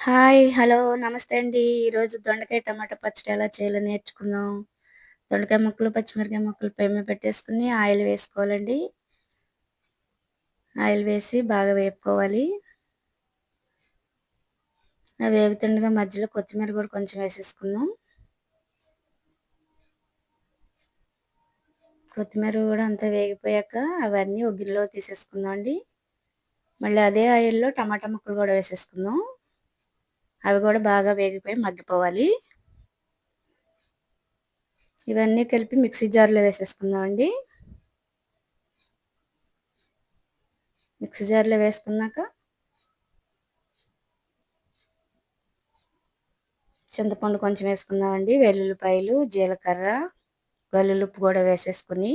Hi. Hello. నమస్తే అండి. ఈరోజు దొండకాయ టమాటా పచ్చడి ఎలా చేయాలో నేర్చుకుందాం. దొండకాయ ముక్కలు, పచ్చిమిరపకాయ ముక్కలు పొయ్యి మీద పెట్టేసుకొని ఆయిల్ వేసుకోవాలండి. ఆయిల్ వేసి బాగా వేపుకోవాలి. అవి వేగుతుండగా మధ్యలో కొత్తిమీర కూడా కొంచెం వేసేసుకుందాం. కొత్తిమీర కూడా అంతా వేగిపోయాక అవన్నీ ఒక గిన్నెలో తీసేసుకుందాం అండి. మళ్ళీ అదే ఆయిల్‌లో టమాటా ముక్కలు కూడా వేసేసుకుందాం. అవి కూడా బాగా వేగిపోయి మగ్గిపోవాలి. ఇవన్నీ కలిపి మిక్సీ జార్‌లో వేసేసుకుందాం అండి. మిక్సీ జార్‌లో వేసుకున్నాక చింతపండు కొంచెం వేసుకుందామండి. వెల్లుల్లిపాయలు, జీలకర్ర, గల్లులుప్పు కూడా వేసేసుకొని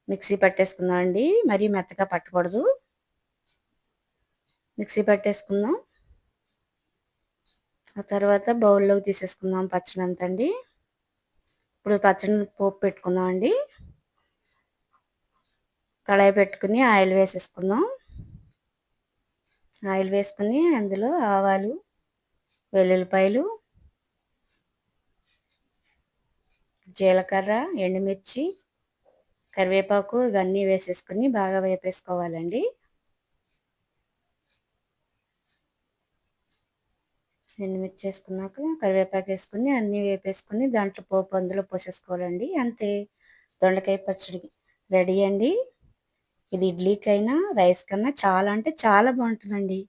మిక్సీ పట్టేసుకుందామండి. మరీ మెత్తగా పట్టకూడదు. మిక్సీ పట్టేసుకుందాం. ఆ తర్వాత బౌల్లోకి తీసేసుకుందాం పచ్చడంతా అండి. ఇప్పుడు పచ్చడిని పోపు పెట్టుకుందామండి. కళాయి పెట్టుకుని ఆయిల్ వేసేసుకుందాం. ఆయిల్ వేసుకుని అందులో ఆవాలు, వెల్లుల్లిపాయలు, జీలకర్ర, ఎండుమిర్చి, కరివేపాకు ఇవన్నీ వేసేసుకుని బాగా వేపేసుకోవాలండి. ఎండుమిర్చి వేసుకున్నాక కరివేపాకు వేసుకుని అన్నీ వేపేసుకుని దాంట్లో పోపు అందులో పోసేసుకోవాలండి. అంతే, దొండకాయ పచ్చడి రెడీ అండి. ఇది ఇడ్లీకైనా రైస్ కన్నా చాలా అంటే చాలా బాగుంటుందండి.